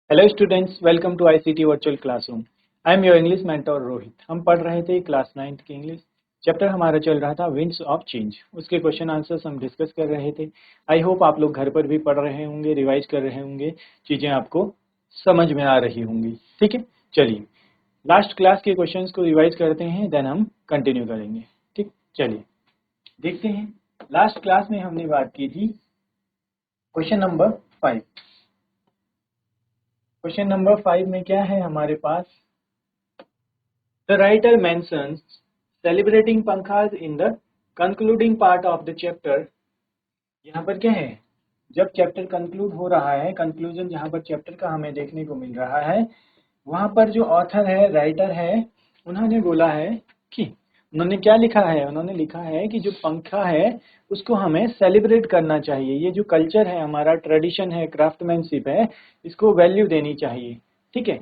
Hello students, welcome to ICT virtual classroom. I am your English mentor Rohit. हम पढ़ रहे थे क्लास 9th की इंग्लिश। चैप्टर हमारा चल रहा था विंड्स ऑफ चेंज। उसके क्वेश्चन आंसर्स हम डिस्कस कर रहे थे। आई होप आप लोग घर पर भी पढ़ रहे होंगे, रिवाइज कर रहे होंगे, चीज़ें आपको समझ में आ रही होंगी। ठीक है, चलिए लास्ट क्लास के क्वेश्चंस को रिवाइज करते हैं, देन हम कंटिन्यू करेंगे। ठीक, चलिए देखते हैं। लास्ट क्लास में हमने बात की थी क्वेश्चन नंबर 5। क्वेश्चन नंबर 5 में क्या है हमारे पास? The writer mentions celebrating pankhas in the concluding part of the chapter। यहाँ पर क्या है, जब चैप्टर कंक्लूड हो रहा है, कंक्लूजन जहाँ पर चैप्टर का हमें देखने को मिल रहा है, वहाँ पर जो ऑथर है, राइटर है, उन्होंने बोला है कि उन्होंने क्या लिखा है? उन्होंने लिखा है कि जो पंखा है उसको हमें सेलिब्रेट करना चाहिए। ये जो कल्चर है, हमारा ट्रेडिशन है, क्राफ्टमैनशिप है, इसको वैल्यू देनी चाहिए। ठीक है,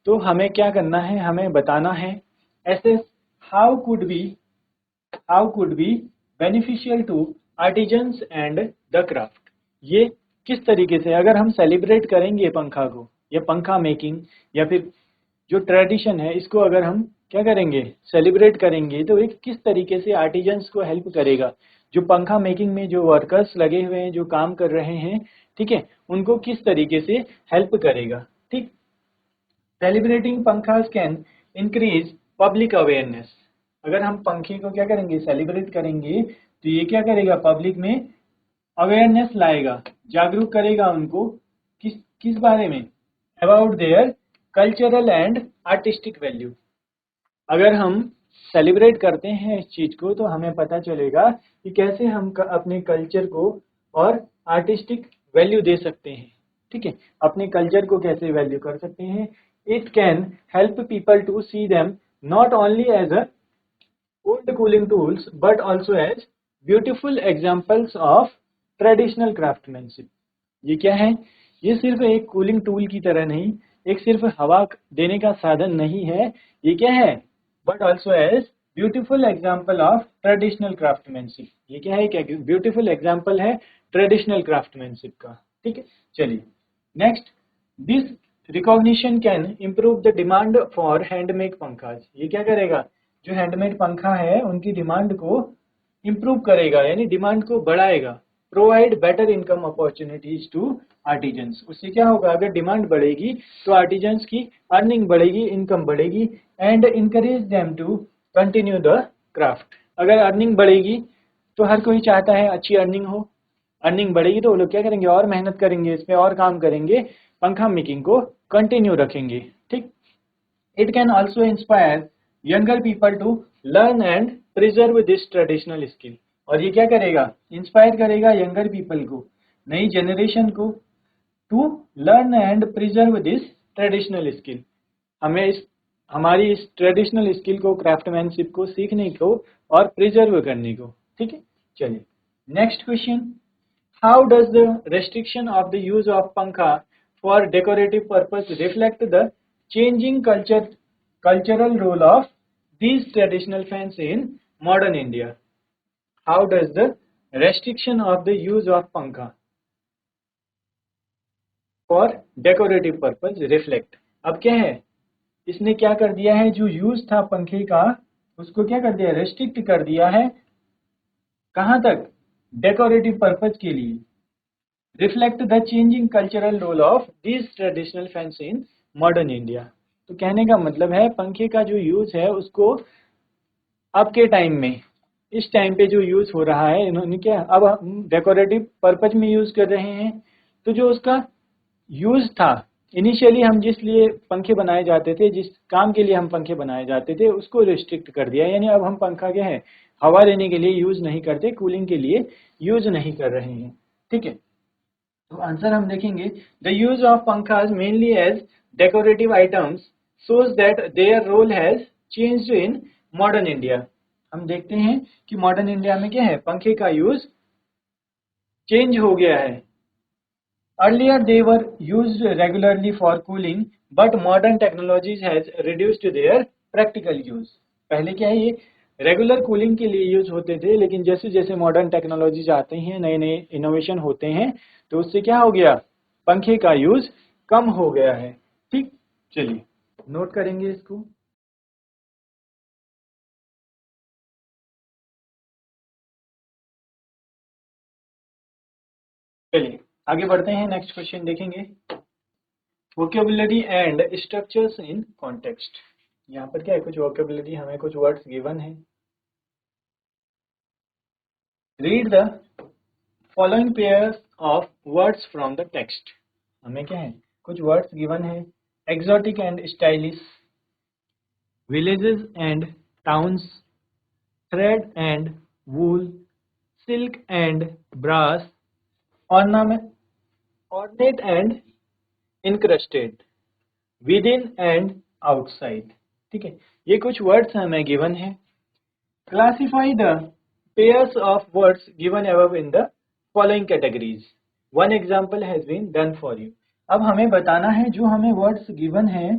तो हमें क्या करना है, हमें बताना है ऐसे how could be beneficial to artisans and the craft. ये किस तरीके से अगर हम सेलिब्रेट करेंगे पंखा को, या पंखा मेकिंग, या फिर जो ट्रेडिशन है, इसको अगर हम क्या करेंगे, सेलिब्रेट करेंगे, तो ये किस तरीके से आर्टिजन्स को हेल्प करेगा। जो पंखा मेकिंग में जो वर्कर्स लगे हुए हैं, जो काम कर रहे हैं, ठीक है, उनको किस तरीके से हेल्प करेगा। ठीक, celebrating pankhas can increase public awareness. अगर हम पंखे को क्या करेंगे, सेलिब्रेट करेंगे, तो ये क्या करेगा, पब्लिक में अवेयरनेस लाएगा, जागरूक करेगा उनको किस किस बारे में, about their cultural and artistic value. अगर हम सेलिब्रेट करते हैं इस चीज को, तो हमें पता चलेगा कि कैसे हम अपने कल्चर को और आर्टिस्टिक वैल्यू दे सकते हैं। ठीक है, अपने कल्चर को कैसे वैल्यू कर सकते हैं। It can help people to see them not only as a old cooling tools but also as beautiful examples of traditional craftsmanship. ये क्या है, ये सिर्फ एक कूलिंग टूल की तरह नहीं, एक सिर्फ हवा देने का साधन नहीं है। ये क्या है, but also as beautiful example of traditional craftsmanship. ये क्या है, क्या ब्यूटिफुल एग्जाम्पल है ट्रेडिशनल क्राफ्टमैनशिप का। ठीक है, चलिए next, this recognition can improve the demand for handmade pankhas. ये क्या करेगा, जो हैंडमेड पंखा है उनकी डिमांड को इम्प्रूव करेगा, यानी डिमांड को बढ़ाएगा। Provide better income opportunities to artisans. उससे क्या होगा, अगर डिमांड बढ़ेगी तो आर्टिजन्स की अर्निंग बढ़ेगी, इनकम बढ़ेगी। And encourage them to continue the craft. अगर अर्निंग बढ़ेगी तो हर कोई चाहता है अच्छी अर्निंग हो, अर्निंग बढ़ेगी तो वो लोग क्या करेंगे, और मेहनत करेंगे, इस पे और काम करेंगे, पंखा मेकिंग को कंटिन्यू रखेंगे। ठीक, it can also inspire younger people to learn and preserve this traditional skill. और ये क्या करेगा, इंस्पायर करेगा यंगर पीपल को, नई जनरेशन को, to learn and preserve this traditional skill. हमें इस हमारी इस ट्रेडिशनल स्किल को, क्राफ्टमैनशिप को सीखने को और प्रिजर्व करने को। ठीक है, चलिए next question. How does the restriction of the use of pankha for decorative purpose reflect the changing cultural role of these traditional fans in modern India? How does the restriction of the use of pankha for decorative purpose reflect? अब क्या है, इसने क्या कर दिया है, जो use था पंखे का उसको क्या कर दिया, रेस्ट्रिक्ट कर दिया है। कहाँ तक, डेकोरेटिव पर्पज के लिए। Reflect the changing cultural role of these traditional fans in modern India. तो कहने का मतलब है पंखे का जो यूज है उसको अब के टाइम में, इस टाइम पे जो यूज हो रहा है, इन्होंने क्या अब हम डेकोरेटिव पर्पज में यूज कर रहे हैं। तो जो उसका यूज था, इनिशियली हम जिस लिए पंखे बनाए जाते थे, जिस काम के लिए हम पंखे बनाए जाते थे, उसको रिस्ट्रिक्ट कर दिया। यानी अब हम पंखा क्या है, हवा लेने के लिए यूज नहीं करते, कूलिंग के लिए यूज नहीं कर रहे हैं। ठीक है, तो आंसर हम देखेंगे, the use of pankhas mainly as decorative items shows that their role has changed in modern India। हम देखते हैं कि मॉडर्न इंडिया में क्या है, पंखे का यूज चेंज हो गया है। Earlier they were used regularly for cooling but modern technologies has reduced their practical use. पहले क्या है, ये रेगुलर कूलिंग के लिए यूज होते थे, लेकिन जैसे जैसे मॉडर्न टेक्नोलॉजीज आते हैं, नए नए इनोवेशन होते हैं, तो उससे क्या हो गया, पंखे का यूज कम हो गया है। ठीक, चलिए नोट करेंगे इसको। चलिए आगे बढ़ते हैं, नेक्स्ट क्वेश्चन देखेंगे। Vocabulary and structures in context. यहाँ पर क्या है, कुछ वोकेबुलरी, हमें कुछ वर्ड्स गिवन है। Read the following pairs of words from the text. हमें क्या है, कुछ वर्ड्स गिवन है। Exotic and stylish, villages and towns, thread and wool, silk and brass, ornament, ornate and incrusted, within and outside. ठीक है, ये कुछ words हमें गिवन है। Classify the pairs of words given above in the following categories. One example has been done for you. अब हमें बताना है जो हमें वर्ड्स गिवन हैं,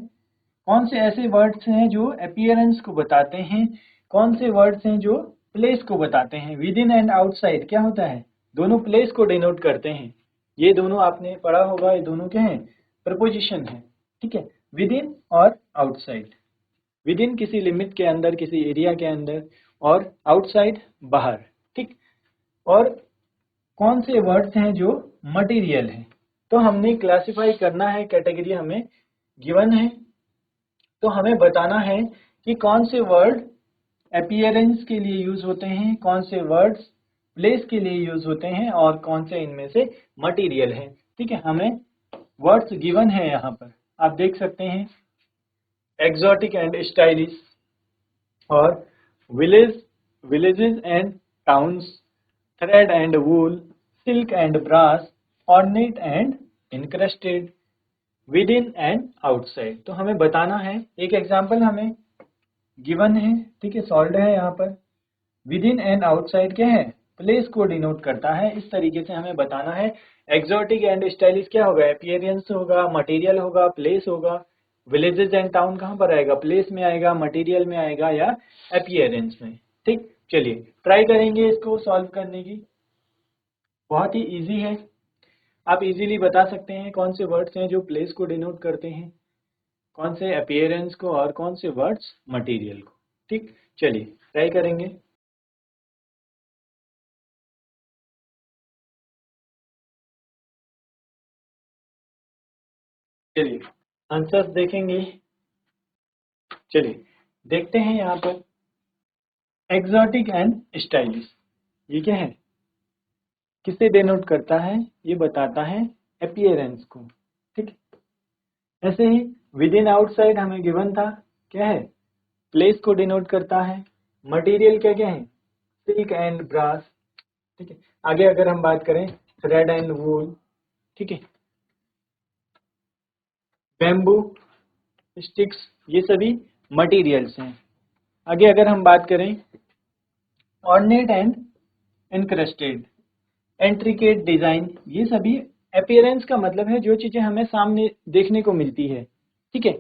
कौन से ऐसे वर्ड्स हैं जो अपीयरेंस को बताते हैं, कौन से वर्ड्स हैं जो प्लेस को बताते हैं। विद इन एंड आउटसाइड क्या होता है, दोनों प्लेस को डिनोट करते हैं। ये दोनों आपने पढ़ा होगा, ये दोनों क्या हैं, प्रपोजिशन है। ठीक है, विद इन और आउटसाइड। विद इन किसी लिमिट के अंदर, किसी एरिया के अंदर, और आउटसाइड बाहर। ठीक, और कौन से वर्ड्स हैं जो मटेरियल हैं, तो हमने क्लासिफाई करना है, कैटेगरी हमें गिवन है। तो हमें बताना है कि कौन से वर्ड अपीयरेंस के लिए यूज होते हैं, कौन से वर्ड्स प्लेस के लिए यूज होते हैं, और कौन से इनमें से मटेरियल है। ठीक है, हमें वर्ड्स गिवन है यहाँ पर, आप देख सकते हैं। एक्सोटिक एंड स्टाइलिश, और villages and towns, thread and wool, silk and brass, ornate and incrusted, within and outside. तो हमें बताना है, एक एग्जाम्पल हमें गिवन है। ठीक है, सॉल्व है यहाँ पर। विद इन एंड आउटसाइड क्या है, प्लेस को डिनोट करता है। इस तरीके से हमें बताना है। एक्सोटिक एंड स्टाइलिश क्या होगा, अपीयरेंस होगा, मटेरियल होगा, प्लेस होगा। विलेजेस एंड टाउन कहाँ पर आएगा, प्लेस में आएगा, मटेरियल में आएगा, या अपीयरेंस में। ठीक, चलिए ट्राई करेंगे इसको सॉल्व करने की। बहुत ही इजी है, आप इजीली बता सकते हैं कौन से वर्ड्स हैं जो प्लेस को डिनोट करते हैं, कौन से अपीयरेंस को, और कौन से वर्ड्स मटेरियल को। ठीक, चलिए ट्राई करेंगे। चलिए आंसर्स देखेंगे। चलिए देखते हैं यहाँ पर। एक्सोटिक एंड स्टाइलिश, ये क्या है, किसे डिनोट करता है, ये बताता है अपीयरेंस को। ठीक, ऐसे ही विद इन आउटसाइड हमें गिवन था, क्या है, प्लेस को डिनोट करता है। मटेरियल क्या क्या है, सिल्क एंड ब्रास। ठीक है, आगे अगर हम बात करें, थ्रेड एंड वूल, ठीक है, बैम्बू स्टिक्स, ये सभी मटेरियल्स हैं। आगे अगर हम बात करें, ऑर्नेट एंड इनक्रस्टेड, इंट्रिकेट डिजाइन, ये सभी अपीयरेंस का मतलब है जो चीजें हमें सामने देखने को मिलती है। ठीक है,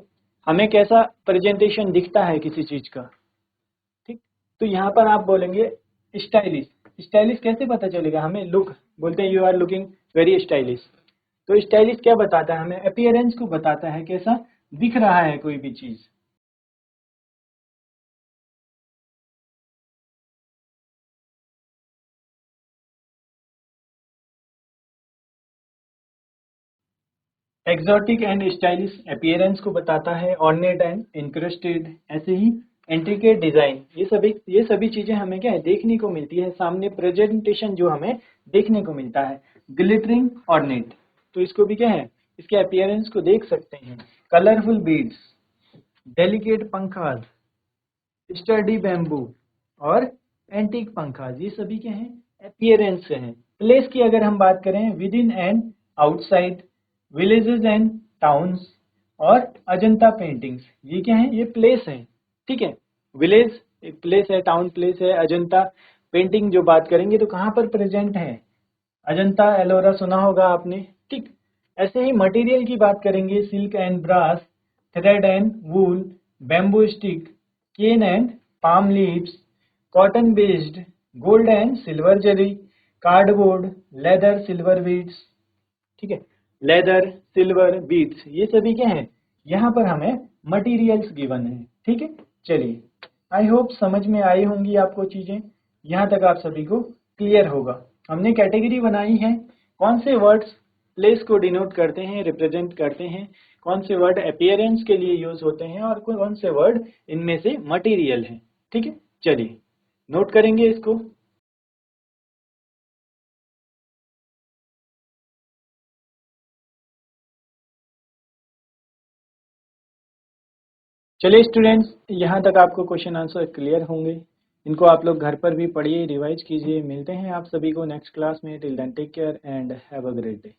हमें कैसा प्रेजेंटेशन दिखता है किसी चीज का। ठीक, तो यहाँ पर आप बोलेंगे स्टाइलिश। स्टाइलिश कैसे पता चलेगा हमें, लुक बोलते हैं, you are looking very stylish. तो स्टाइलिश क्या बताता है हमें, अपीयरेंस को बताता है, कैसा दिख रहा है कोई भी चीज। एक्सोटिक एंड स्टाइलिश अपीयरेंस को बताता है, ऑर्नेट एंड इंक्रस्टेड ऐसे ही इंट्रिकेट डिजाइन, ये सभी चीजें हमें क्या है, देखने को मिलती है सामने, प्रेजेंटेशन जो हमें देखने को मिलता है। ग्लिटरिंग ऑर्नेट, तो इसको भी क्या है, इसके अपीयरेंस को देख सकते हैं। Colourful beads, delicate pankhas, sturdy bamboo, और एंटीक पंखाज, ये सभी क्या हैं, अपीयरेंस से हैं। प्लेस की अगर हम बात करें, with in and outside, villages and towns, और अजंता पेंटिंग्स, ये क्या है, ये प्लेस है। ठीक है, विलेज एक प्लेस है, टाउन प्लेस है, अजंता पेंटिंग जो बात करेंगे तो कहाँ पर प्रेजेंट है, अजंता एलोरा सुना होगा आपने। ठीक, ऐसे ही मटेरियल की बात करेंगे, silk and brass, thread and wool, bamboo stick, cane and palm leaves, cotton based, gold and silver zari, cardboard, leather, silver beads. ठीक है, लेदर, सिल्वर, बीड्स, ये सभी क्या है, यहाँ पर हमें मटेरियल्स गिवन है। ठीक है, चलिए, आई होप समझ में आई होंगी आपको चीजें, यहाँ तक आप सभी को क्लियर होगा। हमने कैटेगरी बनाई है, कौन से वर्ड्स प्लेस को डिनोट करते हैं, रिप्रेजेंट करते हैं, कौन से वर्ड अपीयरेंस के लिए यूज होते हैं और कौन से वर्ड इनमें से मटेरियल हैं। ठीक है, चलिए नोट करेंगे इसको। चलिए स्टूडेंट्स, यहाँ तक आपको क्वेश्चन आंसर क्लियर होंगे। इनको आप लोग घर पर भी पढ़िए, रिवाइज कीजिए। मिलते हैं आप सभी को नेक्स्ट क्लास में। Till then take care and have a great day.